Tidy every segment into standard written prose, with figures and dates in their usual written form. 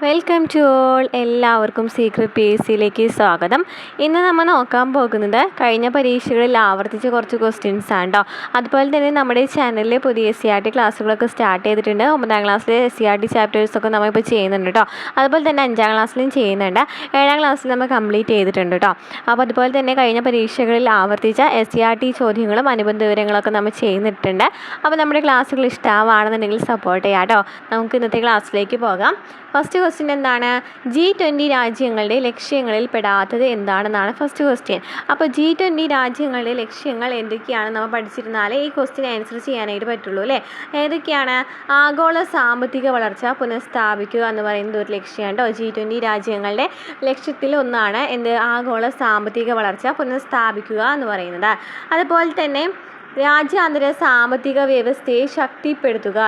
Welcome to all. എല്ലാവർക്കും secret p s സിയിലേക്ക് സ്വാഗതം. ഇന്ന് നമ്മൾ നോക്കാൻ പോകുന്നത് കഴിഞ്ഞ പരീക്ഷകളിൽ ആവർത്തിച്ച കുറച്ച് ക്വസ്റ്റ്യൻസ് ആണ് കേട്ടോ. അതുപോലെ തന്നെ നമ്മുടെ ചാനലിൽ പുതിയ SCERT ക്ലാസ്സുകളൊക്കെ സ്റ്റാർട്ട് ചെയ്തിട്ടുണ്ട്. 9ാം ക്ലാസ്സിലെ SCERT ചാപ്റ്റേഴ്സൊക്കെ നമ്മളിപ്പോൾ ചെയ്യുന്നുണ്ട് കേട്ടോ. അതുപോലെ തന്നെ 5ാം ക്ലാസ്സിലും ചെയ്യുന്നുണ്ട്. 7ാം ക്ലാസ്സിൽ നമ്മൾ കംപ്ലീറ്റ് ചെയ്തിട്ടുണ്ട് കേട്ടോ. അപ്പോൾ അതുപോലെ തന്നെ കഴിഞ്ഞ പരീക്ഷകളിൽ ആവർത്തിച്ച SCERT ചോദ്യങ്ങളും അനുബന്ധ വിവരങ്ങളൊക്കെ നമ്മൾ ചെയ്യുന്നിട്ടുണ്ട്. അപ്പോൾ നമ്മുടെ ക്ലാസ്സുകൾ ഇഷ്ടമാണെന്നുണ്ടെങ്കിൽ സപ്പോർട്ട് ചെയ്യാം കേട്ടോ. നമുക്ക് ഇന്നത്തെ ക്ലാസ്സിലേക്ക് പോകാം. ഫസ്റ്റ് ക്വസ്റ്റ്യൻ എന്താണ്? G20 രാജ്യങ്ങളുടെ ലക്ഷ്യങ്ങളിൽ പെടാത്തത് എന്താണെന്നാണ് ഫസ്റ്റ് ക്വസ്റ്റ്യൻ. അപ്പോൾ G20 രാജ്യങ്ങളുടെ ലക്ഷ്യങ്ങൾ എന്തൊക്കെയാണ് നമ്മൾ പഠിച്ചിരുന്നാൽ ഈ ക്വസ്റ്റ്യൻ ആൻസർ ചെയ്യാനായിട്ട് പറ്റുള്ളൂ അല്ലേ. ഏതൊക്കെയാണ്? ആഗോള സാമ്പത്തിക വളർച്ച പുനഃസ്ഥാപിക്കുക എന്ന് പറയുന്നത് ഒരു ലക്ഷ്യമാണ് കേട്ടോ. G20 രാജ്യങ്ങളുടെ ലക്ഷ്യത്തിൽ ഒന്നാണ് എന്ത്? ആഗോള സാമ്പത്തിക വളർച്ച പുനഃസ്ഥാപിക്കുക എന്ന് പറയുന്നത്. അതുപോലെ തന്നെ രാജ്യാന്തര സാമ്പത്തിക വ്യവസ്ഥയെ ശക്തിപ്പെടുത്തുക,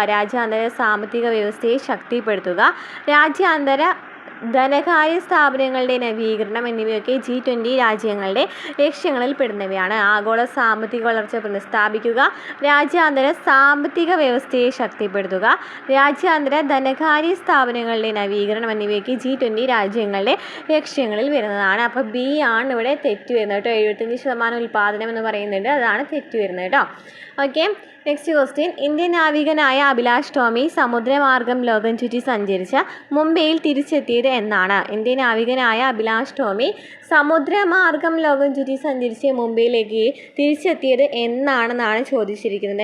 രാജ്യാന്തര ധനകാര്യ സ്ഥാപനങ്ങളുടെ നവീകരണം എന്നിവയൊക്കെ G20 രാജ്യങ്ങളുടെ ലക്ഷ്യങ്ങളിൽ പെടുന്നവയാണ്. ആഗോള സാമ്പത്തിക വളർച്ച പുനഃസ്ഥാപിക്കുക, രാജ്യാന്തര സാമ്പത്തിക വ്യവസ്ഥയെ ശക്തിപ്പെടുത്തുക, രാജ്യാന്തര ധനകാര്യ സ്ഥാപനങ്ങളുടെ നവീകരണം എന്നിവയൊക്കെ G20 രാജ്യങ്ങളുടെ ലക്ഷ്യങ്ങളിൽ വരുന്നതാണ്. അപ്പോൾ B ആണ് ഇവിടെ തെറ്റ് വരുന്നത് കേട്ടോ. 75% ഉൽപ്പാദനം എന്ന് പറയുന്നുണ്ട്, അതാണ് തെറ്റ് വരുന്നത് കേട്ടോ. Okay, next question. ഇന്ത്യൻ നാവികനായ അഭിലാഷ് ടോമി സമുദ്രമാർഗം ലോകം ചുറ്റി സഞ്ചരിച്ച മുംബൈയിൽ തിരിച്ചെത്തിയത് എന്നാണ്? ഇന്ത്യൻ നാവികനായ അഭിലാഷ് ടോമി സമുദ്രമാർഗം ലോകം ചുറ്റി സഞ്ചരിച്ച് മുംബൈയിലേക്ക് തിരിച്ചെത്തിയത് എന്നാണെന്നാണ് ചോദിച്ചിരിക്കുന്നത്.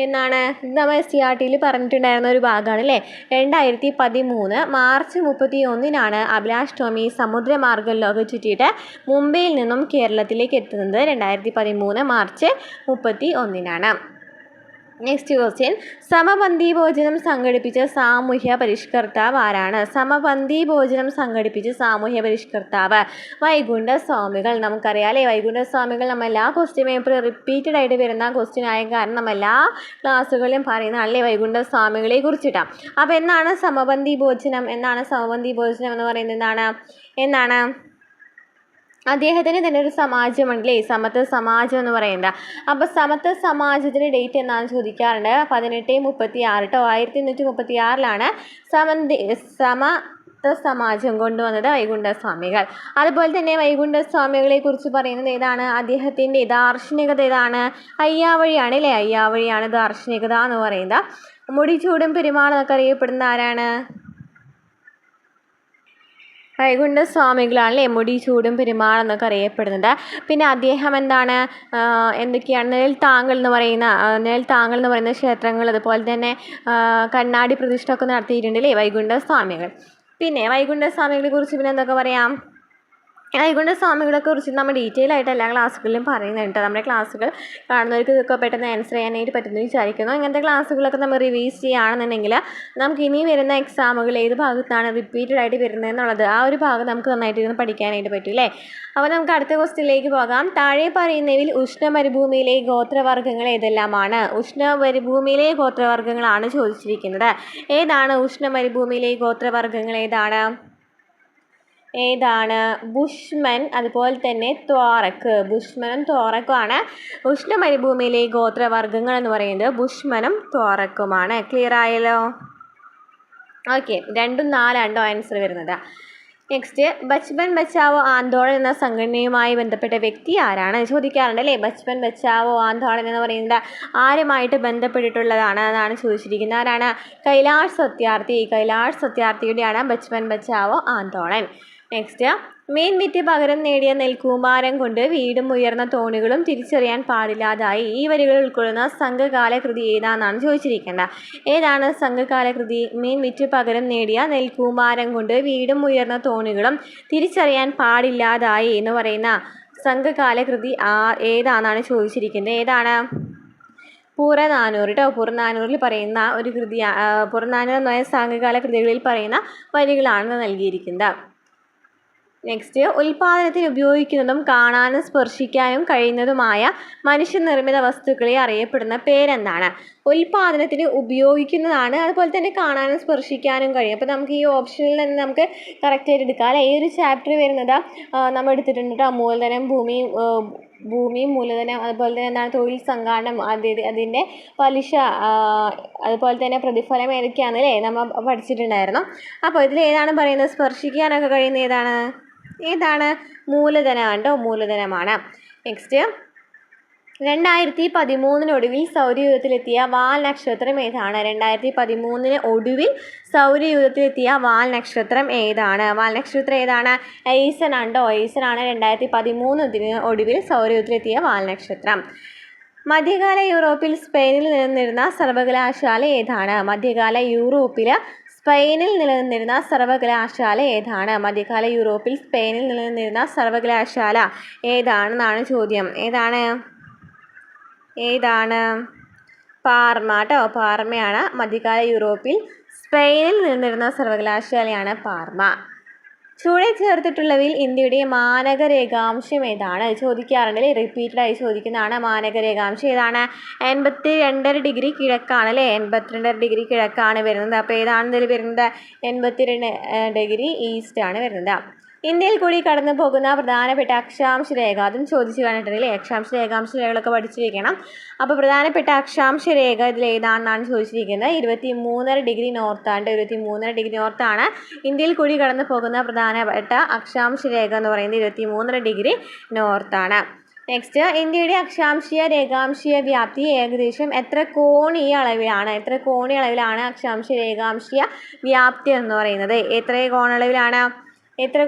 എന്നാണ് നമ്മൾ SCERTയിൽ പറഞ്ഞിട്ടുണ്ടായിരുന്ന ഒരു ഭാഗമാണ് അല്ലേ. 2013 മാർച്ച് 31 അഭിലാഷ് ടോമി സമുദ്രമാർഗം ലോകം ചുറ്റിയിട്ട് മുംബൈയിൽ നിന്നും കേരളത്തിലേക്ക് എത്തുന്നത് 2013 മാർച്ച് 31. Next question. സമപന്തി ഭോജനം സംഘടിപ്പിച്ച സാമൂഹ്യ പരിഷ്കർത്താവ് ആരാണ്? സമപന്തി ഭോജനം സംഘടിപ്പിച്ച സാമൂഹ്യ പരിഷ്കർത്താവ് വൈകുണ്ഠ സ്വാമികൾ. നമുക്കറിയാം അല്ലേ, വൈകുണ്ഠ സ്വാമികൾ നമ്മൾ എല്ലാ ക്വസ്റ്റ്യൻ പേപ്പറും റിപ്പീറ്റഡ് ആയിട്ട് വരുന്ന ക്വസ്റ്റ്യൻ ആയ കാരണം നമ്മൾ എല്ലാ ക്ലാസ്സുകളിലും പറയുന്ന അല്ലേ വൈകുണ്ഠ സ്വാമികളെ കുറിച്ചിട്ടാണ്. അപ്പോൾ എന്നാണ് സമപന്തി ഭോജനം എന്ന് പറയുന്നത്? എന്നാണ് അദ്ദേഹത്തിന് തന്നെ ഒരു സമാജമുണ്ടല്ലേ, സമത്വ സമാജം എന്ന് പറയുന്നത്. അപ്പോൾ സമത്വ സമാജത്തിൻ്റെ ഡേറ്റ് എന്നാണ് ചോദിക്കാറുണ്ട്. 1836 കേട്ടോ. 1836 സമത്വ സമാജം കൊണ്ടുവന്നത് വൈകുണ്ഠ സ്വാമികൾ. അതുപോലെ തന്നെ വൈകുണ്ഠ സ്വാമികളെ കുറിച്ച് പറയുന്നത് ഏതാണ്? അദ്ദേഹത്തിൻ്റെ ദാർശനികത ഏതാണ്? അയ്യാവഴിയാണ് അല്ലേ. അയ്യാവഴിയാണ് ദാർശനികത എന്ന് പറയുന്നത്. മുടിച്ചൂടും പെരുമാൾ എന്നൊക്കെ അറിയപ്പെടുന്ന ആരാണ്? വൈകുണ്ഠ സ്വാമികളാണല്ലേ മുടി ചൂടും പെരുമാൾ എന്നൊക്കെ അറിയപ്പെടുന്നത്. പിന്നെ അദ്ദേഹം എന്തൊക്കെയാണ് നെൽത്താങ്കൽ എന്ന് പറയുന്ന ക്ഷേത്രങ്ങൾ, അതുപോലെ തന്നെ കണ്ണാടി പ്രതിഷ്ഠ ഒക്കെ നടത്തിയിട്ടുണ്ടല്ലേ വൈകുണ്ഠ സ്വാമികൾ. പിന്നെ വൈകുണ്ഠ സ്വാമികളെ കുറിച്ച് പിന്നെ എന്തൊക്കെ പറയാം? വൈകുണ്ഠ സ്വാമികളെ കുറിച്ച് നമ്മൾ ഡീറ്റെയിൽ ആയിട്ട് എല്ലാ ക്ലാസ്സുകളിലും പറയുന്നുണ്ട്. നമ്മുടെ ക്ലാസ്സുകൾ കാണുന്നവർക്ക് ഇതൊക്കെ പെട്ടെന്ന് ആൻസർ ചെയ്യാനായിട്ട് പറ്റുമെന്ന് വിചാരിക്കുന്നു. ഇങ്ങനത്തെ ക്ലാസ്സുകളൊക്കെ നമ്മൾ റിവൈസ് ചെയ്യുകയാണെന്നുണ്ടെങ്കിൽ നമുക്ക് ഇനി വരുന്ന എക്സാമുകൾ ഏത് ഭാഗത്താണ് റിപ്പീറ്റഡ് ആയിട്ട് വരുന്നതെന്നുള്ളത് ആ ഒരു ഭാഗം നമുക്ക് നന്നായിട്ട് ഇരുന്ന് പഠിക്കാനായിട്ട് പറ്റും അല്ലേ. അപ്പോൾ നമുക്ക് അടുത്ത ക്വസ്റ്റ്യനിലേക്ക് പോകാം. താഴെ പറയുന്നവയിൽ ഉഷ്ണമരുഭൂമിയിലെ ഗോത്രവർഗ്ഗങ്ങൾ ഏതെല്ലാമാണ്? ഉഷ്ണമരുഭൂമിയിലെ ഗോത്രവർഗ്ഗങ്ങളാണ് ചോദിച്ചിരിക്കുന്നത്. ഏതാണ് ഉഷ്ണമരുഭൂമിയിലെ ഗോത്രവർഗ്ഗങ്ങൾ? ഏതാണ്? ബുഷ്മൻ, അതുപോലെ തന്നെ ത്വാറക്ക്. ബുഷ്മനും ത്വാറക്കുമാണ് ഉഷ്ണമരുഭൂമിയിലെ ഗോത്രവർഗ്ഗങ്ങൾ എന്ന് പറയുന്നത്. ബുഷ്മനും ത്വാറക്കുമാണ്. ക്ലിയർ ആയല്ലോ? ഓക്കെ, 2ഉം 4 ആൻസർ വരുന്നത്. നെക്സ്റ്റ്, ബച്പൻ ബച്ചാവോ ആന്തോളൻ എന്ന സംഘടനയുമായി ബന്ധപ്പെട്ട വ്യക്തി ആരാണ്? ചോദിക്കാറുണ്ട് അല്ലേ. ബച്പൻ ബച്ചാവോ ആന്തോളൻ എന്ന് പറയുന്നത് ആരുമായിട്ട് ബന്ധപ്പെട്ടിട്ടുള്ളതാണ് എന്നാണ് ചോദിച്ചിരിക്കുന്നത്. ആരാണ്? കൈലാഷ് സത്യാർത്ഥിയുടെയാണ് ബച്പൻ ബച്ചാവോ ആന്തോളൻ. നെക്സ്റ്റ്, മീൻ വിറ്റ് പകരം നേടിയ നെൽക്കൂമ്പാരം കൊണ്ട് വീടും ഉയർന്ന തോണികളും തിരിച്ചറിയാൻ പാടില്ലാതായി. ഈ വരികൾ ഉൾക്കൊള്ളുന്ന സംഘകാല കൃതി ഏതാണെന്നാണ് ചോദിച്ചിരിക്കേണ്ടത്. ഏതാണ് സംഘകാല കൃതി? മീൻ വിറ്റ് പകരം നേടിയ നെൽക്കൂമ്പാരം കൊണ്ട് വീടും ഉയർന്ന തോണികളും തിരിച്ചറിയാൻ പാടില്ലാതായി എന്ന് പറയുന്ന സംഘകാല കൃതി ഏതാണെന്നാണ് ചോദിച്ചിരിക്കുന്നത്. ഏതാണ്? പുറനാനൂറ് കേട്ടോ. പുറനാനൂറിൽ പറയുന്ന ഒരു കൃതി, പുറനാനൂർ എന്ന സംഘകാല കൃതികളിൽ പറയുന്ന വരികളാണ് നൽകിയിരിക്കുന്നത്. നെക്സ്റ്റ്, ഉൽപാദനത്തിന് ഉപയോഗിക്കുന്നതും കാണാനും സ്പർശിക്കാനും കഴിയുന്നതുമായ മനുഷ്യനിർമ്മിത വസ്തുക്കളെ അറിയപ്പെടുന്ന പേരെന്താണ്? ഉൽപാദനത്തിന് ഉപയോഗിക്കുന്നതാണ്, അതുപോലെ തന്നെ കാണാനും സ്പർശിക്കാനും കഴിയും. അപ്പോൾ നമുക്ക് ഈ ഓപ്ഷനിൽ തന്നെ നമുക്ക് കറക്റ്റായിട്ട് എടുക്കാം അല്ലേ. ഈ ഒരു ചാപ്റ്റർ വരുന്നത് നമ്മൾ എടുത്തിട്ടുണ്ട് കേട്ടോ. മൂലധനം, ഭൂമി മൂലധനം, അതുപോലെ തന്നെ എന്താണ് തൊഴിൽ സംഘാടനം, അതിൻ്റെ പലിശ, അതുപോലെ തന്നെ പ്രതിഫലം ഏതൊക്കെയാണെന്നല്ലേ നമ്മൾ പഠിച്ചിട്ടുണ്ടായിരുന്നു. അപ്പോൾ ഇതിൽ ഏതാണ് പറയുന്നത്? സ്പർശിക്കാനൊക്കെ കഴിയുന്ന ഏതാണ്? മൂലധനമാണ് കേട്ടോ, മൂലധനമാണ്. നെക്സ്റ്റ്, 2013 സൗരയൂഥത്തിലെത്തിയ വാൽ നക്ഷത്രം ഏതാണ്? 2013 ഒടുവിൽ സൗരയൂഥത്തിലെത്തിയ വാൽ നക്ഷത്രം ഏതാണ്? വാൽ നക്ഷത്രം ഏതാണ്? എയ്സൺ ആണ് കേട്ടോ, എയ്സൺ ആണ് 2013 ഒടുവിൽ സൗരയൂഥത്തിലെത്തിയ വാൽ നക്ഷത്രം. മധ്യകാല യൂറോപ്പിൽ സ്പെയിനിൽ നിലനിന്നിരുന്ന സർവകലാശാല ഏതാണ്? മധ്യകാല യൂറോപ്പിൽ സ്പെയിനിൽ നിലനിന്നിരുന്ന സർവകലാശാല ഏതാണ്? മധ്യകാല യൂറോപ്പിൽ സ്പെയിനിൽ നിലനിന്നിരുന്ന സർവകലാശാല ഏതാണെന്നാണ് ചോദ്യം. ഏതാണ്? പാർമ കേട്ടോ, പാർമയാണ്. മധ്യകാല യൂറോപ്പിൽ സ്പെയിനിൽ നിലനിന്നിരുന്ന സർവകലാശാലയാണ് പാർമ. ചുവടെ ചേർത്തിട്ടുള്ളവയിൽ ഇന്ത്യയുടെ മാനക രേഖാംശം ഏതാണ്? ചോദിക്കാറുണ്ടല്ലേ, റിപ്പീറ്റഡായി ചോദിക്കുന്നതാണ്. മാനക രേഖാംശം ഏതാണ്? 82.5 ഡിഗ്രി കിഴക്കാണ് അല്ലേ, 82.5 ഡിഗ്രി കിഴക്കാണ് വരുന്നത്. അപ്പോൾ ഏതാണ് ഇതിൽ വരുന്നത്? 82 ഡിഗ്രി ഈസ്റ്റ് ആണ് വരുന്നത്. ഇന്ത്യയിൽ കൂടി കടന്നു പോകുന്ന പ്രധാനപ്പെട്ട അക്ഷാംശ രേഖ, അതും ചോദിച്ചു കണ്ടിട്ടുണ്ടല്ലേ. അക്ഷാംശ രേഖകളൊക്കെ പഠിച്ചിരിക്കണം. അപ്പോൾ പ്രധാനപ്പെട്ട അക്ഷാംശ രേഖ ഇതിൽ ഏതാണെന്നാണ് ചോദിച്ചിരിക്കുന്നത്. 23.5 ഡിഗ്രി നോർത്താണ്. 23.5 ഡിഗ്രി നോർത്താണ് ഇന്ത്യയിൽ കൂടി കടന്നു പോകുന്ന പ്രധാനപ്പെട്ട അക്ഷാംശ രേഖ എന്ന് പറയുന്നത്. 23.5 ഡിഗ്രി നോർത്താണ്. നെക്സ്റ്റ്, ഇന്ത്യയുടെ അക്ഷാംശീയ രേഖാംശീയ വ്യാപ്തി ഏകദേശം എത്ര കോണീയ അളവിലാണ്? എത്ര കോണീയ അളവിലാണ് അക്ഷാംശ രേഖാംശീയ വ്യാപ്തി എന്ന് പറയുന്നത്? എത്ര കോണളവിലാണ്?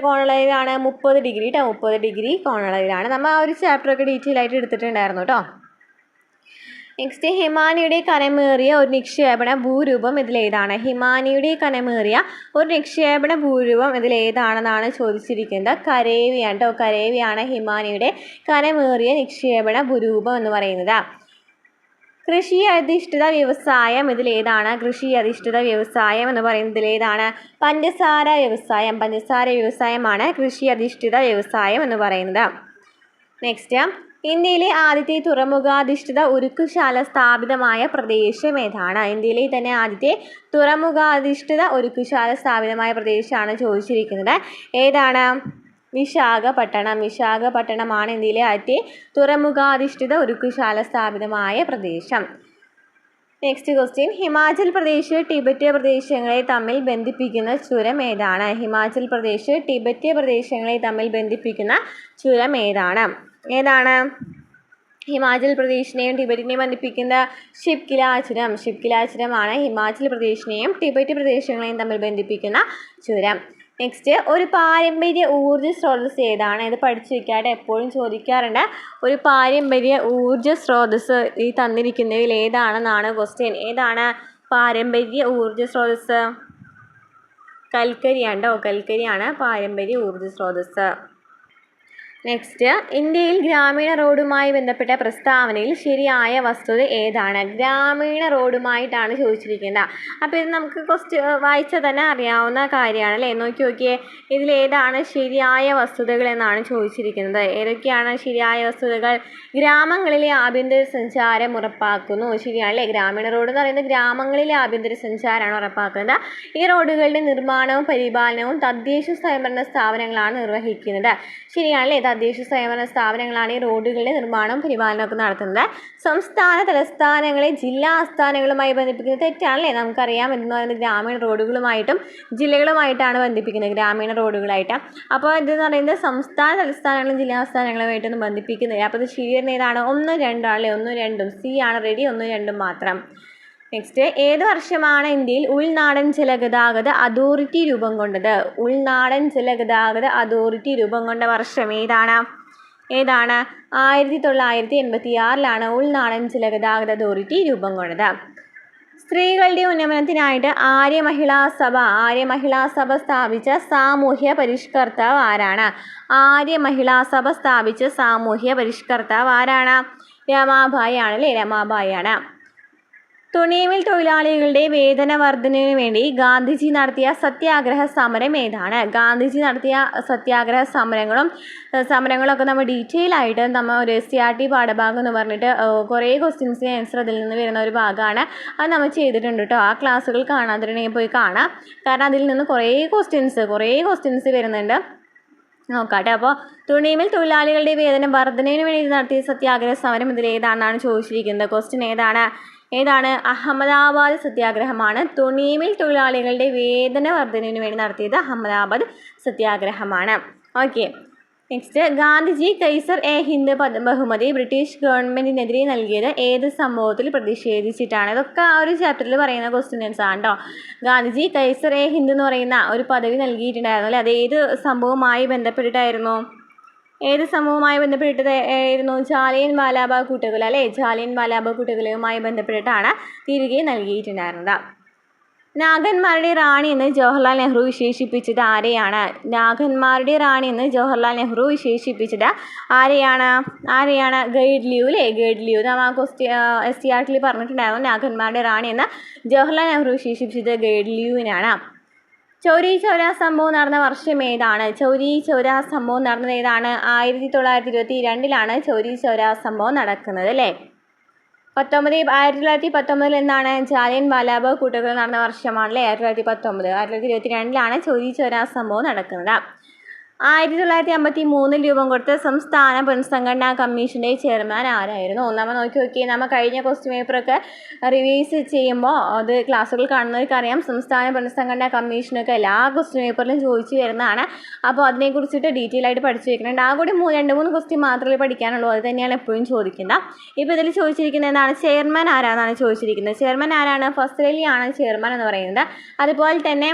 30 ഡിഗ്രി കേട്ടോ, 30 ഡിഗ്രി കോണളവിലാണ്. നമ്മൾ ആ ഒരു ചാപ്റ്ററൊക്കെ ഡീറ്റെയിൽ ആയിട്ട് എടുത്തിട്ടുണ്ടായിരുന്നു കേട്ടോ. നെക്സ്റ്റ്, ഹിമാനിയുടെ കനമേറിയ ഒരു നിക്ഷേപണ ഭൂരൂപം ഇതിലേതാണ്? ഹിമാനിയുടെ കനമേറിയ ഒരു നിക്ഷേപണ ഭൂരൂപം ഇതിലേതാണെന്നാണ് ചോദിച്ചിരിക്കുന്നത്. കരേവിയാണ് കേട്ടോ, കരേവിയാണ് ഹിമാനിയുടെ കനമേറിയ നിക്ഷേപണ ഭൂരൂപം എന്ന് പറയുന്നത്. കൃഷി അധിഷ്ഠിത വ്യവസായം ഇതിലേതാണ്? കൃഷി അധിഷ്ഠിത വ്യവസായം എന്ന് പറയുന്നത് ഇതിലേതാണ്? പഞ്ചസാര വ്യവസായം. പഞ്ചസാര വ്യവസായമാണ് കൃഷി അധിഷ്ഠിത വ്യവസായം എന്ന് പറയുന്നത്. നെക്സ്റ്റ്, ഇന്ത്യയിലെ ആദ്യത്തെ തുറമുഖാധിഷ്ഠിത ഉരുക്കുശാല സ്ഥാപിതമായ പ്രദേശം ഏതാണ്? ഇന്ത്യയിലെ തന്നെ ആദ്യത്തെ തുറമുഖാധിഷ്ഠിത ഉരുക്കുശാല സ്ഥാപിതമായ പ്രദേശമാണ് ചോദിച്ചിരിക്കുന്നത്. ഏതാണ്? വിശാഖപട്ടണം. വിശാഖപട്ടണമാണ് ഇന്ത്യയിലെ ആദ്യത്തെ തുറമുഖാധിഷ്ഠിത ഉരുക്കുശാല സ്ഥാപിതമായ പ്രദേശം. Next question, Himachal Pradesh Tibet പ്രദേശങ്ങളെ തമ്മിൽ ബന്ധിപ്പിക്കുന്ന ചുരം ഏതാണ്? ഹിമാചൽ പ്രദേശ് ടിബറ്റ് പ്രദേശങ്ങളെ തമ്മിൽ ബന്ധിപ്പിക്കുന്ന ചുരം ഏതാണ്? ഹിമാചൽ പ്രദേശിനെയും ടിബറ്റിനെയും ബന്ധിപ്പിക്കുന്ന ഷിപ്കില ചുരം. ഷിപ്കില ചുരമാണ് ഹിമാചൽ പ്രദേശിനെയും ടിബറ്റ് പ്രദേശങ്ങളെയും തമ്മിൽ ബന്ധിപ്പിക്കുന്ന ചുരം. നെക്സ്റ്റ്, ഒരു പാരമ്പര്യ ഊർജ്ജ സ്രോതസ് ഏതാണ്? ഇത് പഠിച്ചു വയ്ക്കാതെ എപ്പോഴും ചോദിക്കാറുണ്ട്. ഒരു പാരമ്പര്യ ഊർജ്ജ സ്രോതസ് ഈ തന്നിരിക്കുന്നതിൽ ഏതാണെന്നാണ് ക്വസ്റ്റ്യൻ. ഏതാണ് പാരമ്പര്യ ഊർജ്ജ സ്രോതസ്? കൽക്കരിയാണ് കേട്ടോ, കൽക്കരിയാണ് പാരമ്പര്യ ഊർജ്ജ സ്രോതസ്. നെക്സ്റ്റ്, ഇന്ത്യയിൽ ഗ്രാമീണ റോഡുമായി ബന്ധപ്പെട്ട പ്രസ്താവനയിൽ ശരിയായ വസ്തുത ഏതാണ്? ഗ്രാമീണ റോഡുമായിട്ടാണ് ചോദിച്ചിരിക്കുന്നത്. അപ്പോൾ ഇത് നമുക്ക് വായിച്ചാൽ തന്നെ അറിയാവുന്ന കാര്യമാണ് അല്ലേ. നോക്കിയേ, ഇതിലേതാണ് ശരിയായ വസ്തുതകൾ എന്നാണ് ചോദിച്ചിരിക്കുന്നത്. ഏതൊക്കെയാണ് ശരിയായ വസ്തുതകൾ? ഗ്രാമങ്ങളിലെ ആഭ്യന്തര സഞ്ചാരം ഉറപ്പാക്കുന്നു. ശരിയാണല്ലേ. ഗ്രാമീണ റോഡ് എന്ന് പറയുന്നത് ഗ്രാമങ്ങളിലെ ആഭ്യന്തര സഞ്ചാരമാണ് ഉറപ്പാക്കുന്നത്. ഈ റോഡുകളുടെ നിർമ്മാണവും പരിപാലനവും തദ്ദേശ സ്വയംഭരണ സ്ഥാപനങ്ങളാണ് നിർവഹിക്കുന്നത്. ശരിയാണല്ലേ. തദ്ദേശ സ്വയംഭരണ സ്ഥാപനങ്ങളാണ് ഈ റോഡുകളുടെ നിർമ്മാണവും പരിപാലനമൊക്കെ നടത്തുന്നത്. സംസ്ഥാന തലസ്ഥാനങ്ങളെ ജില്ലാ ആസ്ഥാനങ്ങളുമായി ബന്ധിപ്പിക്കുന്നത് തെറ്റാണല്ലേ. നമുക്കറിയാം എന്ന് പറയുന്നത് ഗ്രാമീണ റോഡുകളുമായിട്ടും ജില്ലകളുമായിട്ടാണ് ബന്ധിപ്പിക്കുന്നത്, ഗ്രാമീണ റോഡുകളായിട്ട്. അപ്പോൾ ഇതെന്ന് പറയുന്നത് സംസ്ഥാന തലസ്ഥാനങ്ങളും ജില്ലാ ആസ്ഥാനങ്ങളുമായിട്ടൊന്നും ബന്ധിപ്പിക്കുന്നില്ല. അപ്പോൾ ഇത് ശരി വരുന്ന ഏതാണ്? 1, 2 ആണല്ലേ. 1, 2 സി ആണ് റെഡി. 1, 2 മാത്രം. നെക്സ്റ്റ്, ഏത് വർഷമാണ് ഇന്ത്യയിൽ ഉൾനാടൻ ജലഗതാഗത അതോറിറ്റി രൂപം കൊണ്ടത്? ഉൾനാടൻ ജലഗതാഗത അതോറിറ്റി രൂപം കൊണ്ട വർഷം ഏതാണ്? 1986 ഉൾനാടൻ ജലഗതാഗത അതോറിറ്റി രൂപം കൊണ്ടത്. സ്ത്രീകളുടെ ഉന്നമനത്തിനായിട്ട് ആര്യ മഹിളാ സഭ സ്ഥാപിച്ച സാമൂഹ്യ പരിഷ്കർത്താവ് ആരാണ്? ആര്യ മഹിളാ സഭ സ്ഥാപിച്ച സാമൂഹ്യ പരിഷ്കർത്താവ് ആരാണ്? രമാബായി ആണല്ലേ, രമാബായിയാണ്. തുണിമിൽ തൊഴിലാളികളുടെ വേതന വർധനവിന് വേണ്ടി ഗാന്ധിജി നടത്തിയ സത്യാഗ്രഹ സമരം ഏതാണ്? ഗാന്ധിജി നടത്തിയ സത്യാഗ്രഹ സമരങ്ങളൊക്കെ നമ്മൾ ഡീറ്റെയിൽ ആയിട്ട് നമ്മൾ ഒരു SCRT പാഠഭാഗം എന്ന് പറഞ്ഞിട്ട് കുറേ ക്വസ്റ്റ്യൻസിന് ആൻസർ അതിൽ നിന്ന് വരുന്ന ഒരു ഭാഗമാണ്. അത് നമ്മൾ ചെയ്തിട്ടുണ്ട് കേട്ടോ. ആ ക്ലാസ്സുകൾ കാണാതിരുന്നെങ്കിൽ പോയി കാണാം. കാരണം അതിൽ നിന്ന് കുറേ ക്വസ്റ്റ്യൻസ് വരുന്നുണ്ട്. നോക്കാട്ടെ. അപ്പോൾ തുണിമിൽ തൊഴിലാളികളുടെ വേതനം വർധനവിന് വേണ്ടി നടത്തിയ സത്യാഗ്രഹ സമരം ഇതിൽ ഏതാണെന്നാണ് ചോദിച്ചിരിക്കുന്നത്. ക്വസ്റ്റ്യൻ ഏതാണ് അഹമ്മദാബാദ് സത്യാഗ്രഹമാണ്. തുണിമിൽ തൊഴിലാളികളുടെ വേതന വർധനവിന് വേണ്ടി നടത്തിയത് അഹമ്മദാബാദ് സത്യാഗ്രഹമാണ്. ഓക്കെ. നെക്സ്റ്റ്, ഗാന്ധിജി കൈസർ എ ഹിന്ദ് ബഹുമതി ബ്രിട്ടീഷ് ഗവൺമെൻറ്റിനെതിരെ നൽകിയത് ഏത് സംഭവത്തിൽ പ്രതിഷേധിച്ചിട്ടാണ്? ഇതൊക്കെ ആ ഒരു ചാപ്റ്ററിൽ പറയുന്ന ക്വസ്റ്റ്യൻസ് ആണ് കേട്ടോ. ഗാന്ധിജി കൈസർ എ ഹിന്ദ് എന്ന് പറയുന്ന ഒരു പദവി നൽകിയിട്ടുണ്ടായിരുന്നു അല്ലേ? അത് ഏത് സംഭവവുമായി ബന്ധപ്പെട്ടിട്ടായിരുന്നു? ജാലിയൻ വാലാബാഗ് കൂട്ടക്കൊല അല്ലേ? ജാലിയൻ വാലാബാഗ് കൂട്ടക്കൊലയുമായി ബന്ധപ്പെട്ടിട്ടാണ് തിരികെ നൽകിയിട്ടുണ്ടായിരുന്നത്. നാഗന്മാരുടെ റാണി എന്ന് ജവഹർലാൽ നെഹ്റു വിശേഷിപ്പിച്ചത് ആരെയാണ്? നാഗന്മാരുടെ റാണി എന്ന് ജവഹർലാൽ നെഹ്റു വിശേഷിപ്പിച്ചത് ആരെയാണ്? ഗൈഡ് ലിയു അല്ലേ? ഗൈഡ് ലിയു നമ്മൾ SCRT പറഞ്ഞിട്ടുണ്ടായിരുന്നു. നാഗന്മാരുടെ റാണി എന്ന് ജവഹർലാൽ നെഹ്റു വിശേഷിപ്പിച്ചത് ഗൈഡ് ലിയുവിനാണ്. ചൗരി ചൗര സംഭവം നടന്ന വർഷം ഏതാണ്? ചൗരി ചൗര സംഭവം നടന്നത് ഏതാണ്? 1922 ചൗരി ചൗര സംഭവം നടക്കുന്നത് അല്ലേ? 1919 എന്താണ്? ജാലിയൻ വാലാബാഗ് കൂട്ടക്കൊല നടന്ന വർഷമാണല്ലേ? 1919. 1922 ചൗരി ചൗര സംഭവം നടക്കുന്നത്. 1953 രൂപം കൊടുത്ത സംസ്ഥാന പുനഃസംഘടനാ കമ്മീഷൻ്റെ ചെയർമാൻ ആരായിരുന്നു? നമ്മൾ നോക്കിയേ, നമ്മൾ കഴിഞ്ഞ ക്വസ്റ്റ്യൻ പേപ്പറൊക്കെ റിവൈസ് ചെയ്യുമ്പോൾ അത് ക്ലാസ്സുകൾ കാണുന്നവർക്കറിയാം. സംസ്ഥാന പുനഃസംഘടനാ കമ്മീഷനൊക്കെ എല്ലാ ക്വസ്റ്റ്യൻ പേപ്പറിലും ചോദിച്ചു വരുന്നതാണ്. അപ്പോൾ അതിനെക്കുറിച്ചിട്ട് ഡീറ്റെയിൽ ആയിട്ട് പഠിച്ചു വെക്കുന്നുണ്ട്. ആ കൂടി 2-3 ക്വസ്റ്റ്യൻ മാത്രമേ പഠിക്കാനുള്ളൂ. അത് തന്നെയാണ് എപ്പോഴും ചോദിക്കുന്നത്. ഇപ്പോൾ ഇതിൽ ചോദിച്ചിരിക്കുന്നത് എന്താണ്? ചെയർമാൻ ആരാണെന്നാണ് ചോദിച്ചിരിക്കുന്നത്. ചെയർമാൻ ആരാണ്? ഫസൽ അലി ആണ് ചെയർമാൻ എന്ന് പറയുന്നത്. അതുപോലെ തന്നെ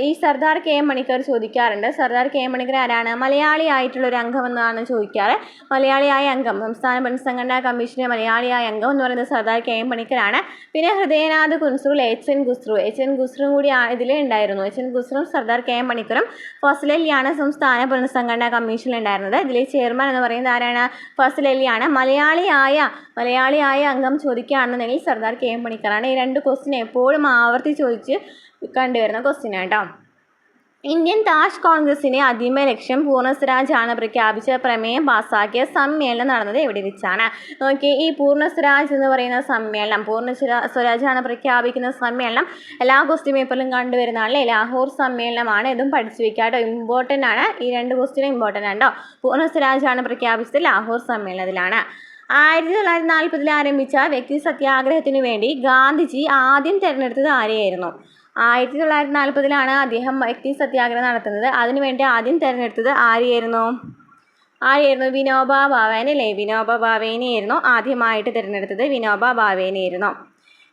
ഈ സർദാർ കെ എം പണിക്കർ ചോദിക്കാറുണ്ട്. സർദാർ കെ എം പണിക്കർ ആരാണ്? മലയാളി ആയിട്ടുള്ളൊരു അംഗം എന്നാണ് ചോദിക്കാറ്. മലയാളിയായ അംഗം, സംസ്ഥാന പുനഃസംഘടനാ കമ്മീഷൻ്റെ മലയാളിയായ അംഗം എന്ന് പറയുന്നത് സർദാർ കെ എം പണിക്കരാണ്. പിന്നെ ഹൃദയനാഥ് കുൻസ്രു, HN ഖുസ്രു കൂടി ഇതിൽ ഉണ്ടായിരുന്നു. HN ഖുസ്രുവും സർദാർ കെ എം പണിക്കറും. ഫസൽ അലിയാണ് സംസ്ഥാന പുനഃസംഘടനാ കമ്മീഷനിൽ ഉണ്ടായിരുന്നത്. ഇതിൽ ചെയർമാൻ എന്ന് പറയുന്നത് ആരാണ്? ഫസൽ അലിയാണ്. മലയാളിയായ അംഗം ചോദിക്കുകയാണെന്നുണ്ടെങ്കിൽ സർദാർ കെ എം പണിക്കറാണ്. ഈ 2 ക്വസ്റ്റ്യൻ എപ്പോഴും ആവർത്തി ചോദിച്ച് കണ്ടുവരുന്ന ക്വസ്റ്റ്യൻ കേട്ടോ. ഇന്ത്യൻ താഷ് കോൺഗ്രസിൻ്റെ അന്തിമ ലക്ഷ്യം പൂർണ്ണ സ്വരാജ് ആണ് പ്രഖ്യാപിച്ച പ്രമേയം പാസ്സാക്കിയ സമ്മേളനം നടന്നത് എവിടെ വെച്ചാണ്? നോക്കിയേ, ഈ പൂർണ്ണ സ്വരാജ് എന്ന് പറയുന്ന സമ്മേളനം, പൂർണ്ണ സ്വരാജ് ആണ് പ്രഖ്യാപിക്കുന്ന സമ്മേളനം എല്ലാ ക്വസ്റ്റ്യൻ പേപ്പറിലും കണ്ടുവരുന്നതാണല്ലേ? ലാഹോർ സമ്മേളനമാണ്. ഇതും പഠിച്ചു വെക്കുക കേട്ടോ. ഇമ്പോർട്ടൻ്റ് ആണ്. ഈ 2 ക്വസ്റ്റ്യനും ഇമ്പോർട്ടൻ്റ് ആണ് കേട്ടോ. പൂർണ്ണ സ്വരാജ് ആണ് പ്രഖ്യാപിച്ചത് ലാഹോർ സമ്മേളനത്തിലാണ്. 1940 ആരംഭിച്ച വ്യക്തി സത്യാഗ്രഹത്തിനു വേണ്ടി ഗാന്ധിജി ആദ്യം തിരഞ്ഞെടുത്തത് ആരെയായിരുന്നു? 1940 അദ്ദേഹം വ്യക്തി സത്യാഗ്രഹം നടത്തുന്നത്. അതിനുവേണ്ടി ആദ്യം തിരഞ്ഞെടുത്തത് ആരെയായിരുന്നു? വിനോബ ഭാവേനെ അല്ലേ? വിനോബ ഭാവേനെയായിരുന്നു ആദ്യമായിട്ട് തിരഞ്ഞെടുത്തത്. വിനോബ ഭാവേനെയായിരുന്നു.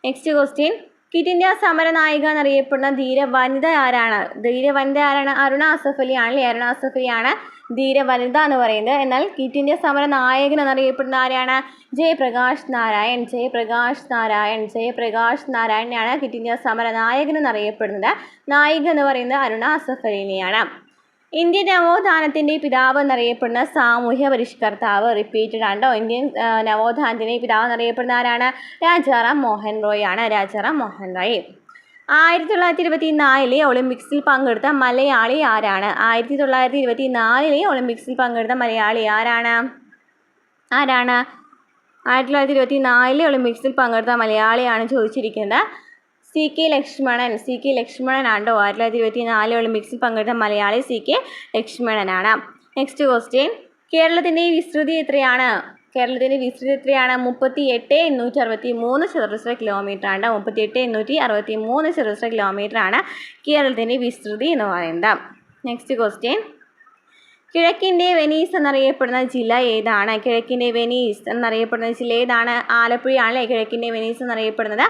നെക്സ്റ്റ് ക്വസ്റ്റ്യൻ, ക്വിറ്റ് ഇന്ത്യ സമര നായിക എന്നറിയപ്പെടുന്ന ധീരവനിത ആരാണ്? അരുണ അസഫ് അലി ആണല്ലേ? അരുണ അസഫ് അലിയാണ് ധീരവനിത എന്ന് പറയുന്നത്. എന്നാൽ ക്വിറ്റ് ഇന്ത്യ സമര നായകൻ എന്നറിയപ്പെടുന്ന ആരാണ്? ജയപ്രകാശ് നാരായണനെയാണ് ക്വിറ്റ് ഇന്ത്യ സമര നായകൻ എന്നറിയപ്പെടുന്നത്. നായിക എന്ന് പറയുന്നത് അരുണ അസഫ് അലിനെയാണ്. ഇന്ത്യൻ നവോത്ഥാനത്തിൻ്റെ പിതാവ് എന്നറിയപ്പെടുന്ന സാമൂഹ്യ പരിഷ്കർത്താവ് റിപ്പീറ്റഡ് ആണോ? ഇന്ത്യൻ നവോത്ഥാനത്തിൻ്റെ പിതാവ് എന്നറിയപ്പെടുന്ന ആരാണ്? രാജാറാം മോഹൻ റോയ് ആണ്. രാജാറാം മോഹൻ റോയ്. 1924 ഒളിമ്പിക്സിൽ പങ്കെടുത്ത മലയാളി ആരാണ്? 1924 ഒളിമ്പിക്സിൽ പങ്കെടുത്ത മലയാളി ആരാണ്? 1924 ഒളിമ്പിക്സിൽ പങ്കെടുത്ത മലയാളിയാണ് ചോദിച്ചിരിക്കുന്നത്. CK ലക്ഷ്മണനാണോ? 1924 ഒളിമ്പിക്സിൽ പങ്കെടുത്ത മലയാളി CK ലക്ഷ്മണനാണ്. നെക്സ്റ്റ് ക്വസ്റ്റ്യൻ, കേരളത്തിൻ്റെ വിസ്തൃതി എത്രയാണ്? 38,863 ചതുരശ്ര കിലോമീറ്റർ ആണ്. 38,863 ചതുരശ്ര കിലോമീറ്റർ ആണ് കേരളത്തിൻ്റെ വിസ്തൃതി എന്ന് പറയുന്നത്. നെക്സ്റ്റ് ക്വസ്റ്റ്യൻ, കിഴക്കിൻ്റെ വെനീസ് എന്നറിയപ്പെടുന്ന ജില്ല ഏതാണ്? ആലപ്പുഴയാണല്ലേ കിഴക്കിൻ്റെ വെനീസ് എന്നറിയപ്പെടുന്നത്.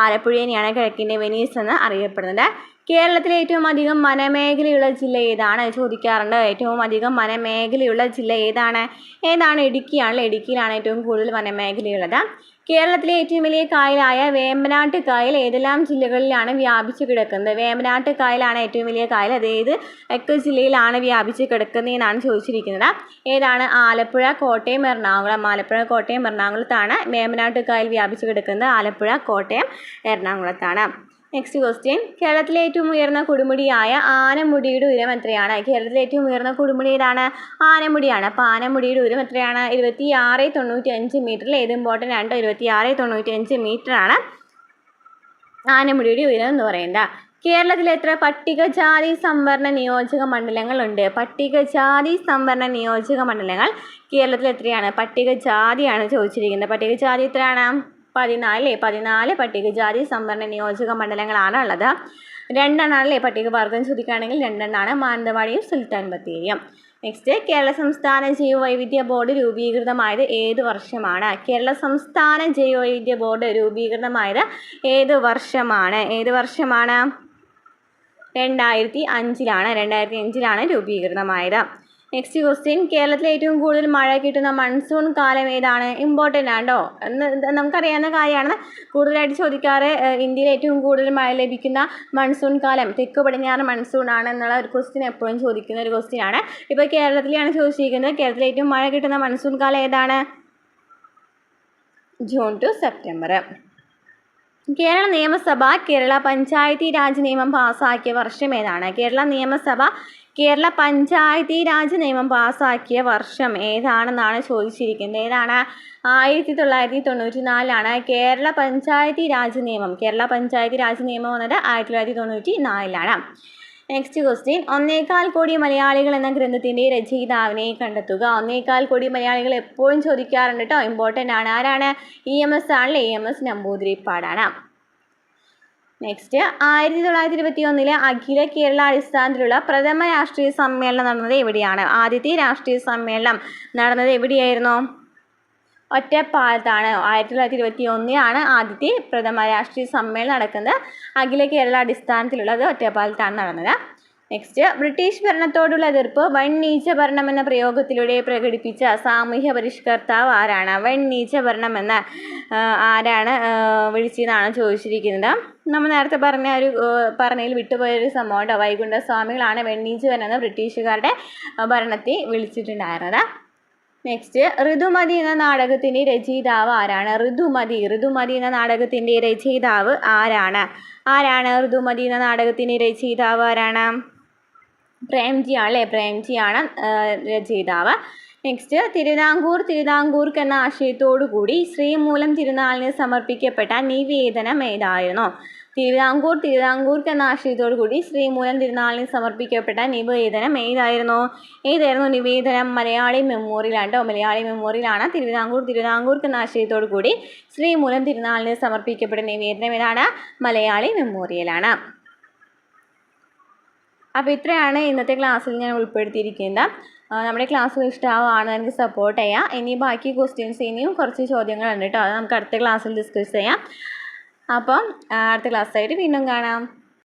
ആലപ്പുഴ തന്നെയാണ് കിഴക്കിൻ്റെ വെനീസ് എന്ന് അറിയപ്പെടുന്നത്. കേരളത്തിലെ ഏറ്റവും അധികം വനമേഖലയുള്ള ജില്ല ഏതാണ് ചോദിക്കാറുണ്ട്. ഏറ്റവും അധികം വനമേഖലയുള്ള ജില്ല ഏതാണ്? ഇടുക്കിയാണല്ലേ? ഇടുക്കിയിലാണ് ഏറ്റവും കൂടുതൽ വനമേഖലയുള്ളത്. കേരളത്തിലെ ഏറ്റവും വലിയ കായലായ വേമ്പനാട്ട് കായൽ ഏതെല്ലാം ജില്ലകളിലാണ് വ്യാപിച്ചു കിടക്കുന്നത്? വേമ്പനാട്ട് കായലാണ് ഏറ്റവും വലിയ കായൽ. ഒക്കെ ജില്ലയിലാണ് വ്യാപിച്ചു കിടക്കുന്നതെന്നാണ് ചോദിച്ചിരിക്കുന്നത്. ആലപ്പുഴ, കോട്ടയം, എറണാകുളത്താണ് വേമ്പനാട്ട് കായൽ വ്യാപിച്ചു കിടക്കുന്നത്. ആലപ്പുഴ, കോട്ടയം, എറണാകുളത്താണ്. നെക്സ്റ്റ് ക്വസ്റ്റ്യൻ, കേരളത്തിലെ ഏറ്റവും ഉയർന്ന കൊടുമുടിയായ ആനമുടിയുടെ ഉയരം എത്രയാണ്? കേരളത്തിലെ ഏറ്റവും ഉയർന്ന കൊടുമുടി ഏതാണ്? ആനമുടിയാണ്. അപ്പോൾ ആനമുടിയുടെ ഉയരം എത്രയാണ്? 26.95 മീറ്ററിൽ. ഏത് ഇമ്പോർട്ടൻ്റ് ആണ്? 26.95 മീറ്ററാണ് ആനമുടിയുടെ ഉയരം എന്ന് പറയുന്നത്. കേരളത്തിൽ എത്ര പട്ടികജാതി സംവരണ നിയോജക മണ്ഡലങ്ങളുണ്ട്? പട്ടികജാതി സംവരണ നിയോജക മണ്ഡലങ്ങൾ കേരളത്തിൽ എത്രയാണ്? പട്ടികജാതിയാണ് ചോദിച്ചിരിക്കുന്നത്. പട്ടികജാതി എത്രയാണ്? 14. 14 പട്ടികജാതി സംവരണ നിയോജക മണ്ഡലങ്ങളാണ് ഉള്ളത്. 2 എണ്ണമാണല്ലേ പട്ടികവർഗം ചോദിക്കുകയാണെങ്കിൽ 2 എണ്ണമാണ്, മാനന്തവാടിയും സുൽത്താൻ ബത്തേരിയും. നെക്സ്റ്റ്, കേരള സംസ്ഥാന ജൈവവൈവിധ്യ ബോർഡ് രൂപീകൃതമായത് ഏത് വർഷമാണ്? കേരള സംസ്ഥാന ജൈവവൈവിധ്യ ബോർഡ് രൂപീകൃതമായത് ഏത് വർഷമാണ്? 2005-ലാണ്. 2005-ലാണ് രൂപീകൃതമായത്. നെക്സ്റ്റ് ക്വസ്റ്റ്യൻ, കേരളത്തിൽ ഏറ്റവും കൂടുതൽ മഴ കിട്ടുന്ന മൺസൂൺ കാലം ഏതാണ്? ഇമ്പോർട്ടൻ്റ് ആണോ? നമുക്കറിയാവുന്ന കാര്യമാണ്, കൂടുതലായിട്ട് ചോദിക്കാറ് ഇന്ത്യയിൽ ഏറ്റവും കൂടുതൽ മഴ ലഭിക്കുന്ന മൺസൂൺ കാലം തെക്ക് പടിഞ്ഞാറ് മൺസൂൺ ആണ് എന്നുള്ള ഒരു ക്വസ്റ്റ്യൻ എപ്പോഴും ചോദിക്കുന്ന ഒരു ക്വസ്റ്റ്യൻ ആണ്. ഇപ്പോൾ കേരളത്തിലാണ് ചോദിച്ചിരിക്കുന്നത്. കേരളത്തിൽ ഏറ്റവും മഴ കിട്ടുന്ന മൺസൂൺ കാലം ഏതാണ്? June to September. കേരള നിയമസഭ കേരള പഞ്ചായത്തി രാജ് നിയമം പാസ്സാക്കിയ വർഷം ഏതാണ്? കേരള പഞ്ചായത്തി രാജ് നിയമം പാസ്സാക്കിയ വർഷം ഏതാണെന്നാണ് ചോദിച്ചിരിക്കുന്നത്. ഏതാണ്? 1994-ലാണ് കേരള പഞ്ചായത്തി രാജ് നിയമം വന്നത് 1994-ലാണ്. നെക്സ്റ്റ് ക്വസ്റ്റ്യൻ, 1.25 കോടി മലയാളികൾ എന്ന ഗ്രന്ഥത്തിൻ്റെ രചയിതാവിനെ കണ്ടെത്തുക. 1.25 കോടി മലയാളികൾ എപ്പോഴും ചോദിക്കാറുണ്ട് കേട്ടോ, ഇമ്പോർട്ടൻ്റ് ആണ്. ആരാണ്? EMS ആണല്ലേ, EMS നമ്പൂതിരിപ്പാടാണ്. നെക്സ്റ്റ്, 1921 അഖില കേരള അടിസ്ഥാനത്തിലുള്ള പ്രഥമ രാഷ്ട്രീയ സമ്മേളനം നടന്നത് എവിടെയാണ്? ആദ്യത്തെ രാഷ്ട്രീയ സമ്മേളനം നടന്നത് എവിടെയായിരുന്നു? ഒറ്റപ്പാലത്താണ്. 1921 ആദ്യത്തെ പ്രഥമ രാഷ്ട്രീയ സമ്മേളനം നടക്കുന്നത്. അഖില കേരള അടിസ്ഥാനത്തിലുള്ളത് ഒറ്റപ്പാലത്താണ് നടന്നത്. നെക്സ്റ്റ്, ബ്രിട്ടീഷ് ഭരണത്തോടുള്ള എതിർപ്പ് വൻ നീച്ച ഭരണം എന്ന പ്രയോഗത്തിലൂടെ പ്രകടിപ്പിച്ച സാമൂഹ്യ പരിഷ്കർത്താവ് ആരാണ്? വൻ നീച്ച ഭരണം എന്ന് ആരാണ് വിളിച്ചതെന്നാണ് ചോദിച്ചിരിക്കുന്നത്. നമ്മൾ നേരത്തെ പറഞ്ഞതിൽ വിട്ടുപോയൊരു സംഭവം കേട്ടോ, വൈകുണ്ഠ സ്വാമികളാണ് വെണ്ണീച്ച ഭരണം എന്ന ബ്രിട്ടീഷുകാരുടെ ഭരണത്തെ വിളിച്ചിട്ടുണ്ടായിരുന്നത്. നെക്സ്റ്റ്, ഋതുമതി എന്ന നാടകത്തിൻ്റെ രചയിതാവ് ആരാണ്? ഋതുമതി എന്ന നാടകത്തിൻ്റെ രചയിതാവ് ആരാണ്? ഋതുമതി എന്ന നാടകത്തിൻ്റെ രചയിതാവ് ആരാണ്? പ്രേംജിയാണ് രചയിതാവ്. നെക്സ്റ്റ്, തിരുവിതാംകൂർക്ക് എന്ന ആശയത്തോടുകൂടി ശ്രീമൂലം തിരുനാളിന് സമർപ്പിക്കപ്പെട്ട നിവേദനം ഏതായിരുന്നു? തിരുവിതാംകൂർക്ക് എന്ന ആശയത്തോടുകൂടി ശ്രീമൂലം തിരുനാളിന് സമർപ്പിക്കപ്പെട്ട നിവേദനം ഏതായിരുന്നു നിവേദനം? മലയാളി മെമ്മോറിയലാണ് കേട്ടോ, മലയാളി മെമ്മോറിയലാണ്. തിരുവിതാംകൂർക്ക് എന്ന ആശയത്തോടുകൂടി ശ്രീമൂലം തിരുനാളിന് സമർപ്പിക്കപ്പെട്ട നിവേദനം ഏതാണ്? മലയാളി മെമ്മോറിയലാണ്. അപ്പോൾ ഇത്രയാണ് ഇന്നത്തെ ക്ലാസ്സിൽ ഞാൻ ഉൾപ്പെടുത്തിയിരിക്കുന്നത്. നമ്മുടെ ക്ലാസ് ഇഷ്ടമാവുകയാണെങ്കിൽ എനിക്ക് സപ്പോർട്ട് ചെയ്യാം. ഇനി ബാക്കി ക്വസ്റ്റ്യൻസ് ഇനിയും കുറച്ച് ചോദ്യങ്ങളുണ്ട് കേട്ടോ, അത് നമുക്ക് അടുത്ത ക്ലാസ്സിൽ ഡിസ്കസ് ചെയ്യാം. അപ്പം അടുത്ത ക്ലാസ്സായിട്ട് വീണ്ടും കാണാം.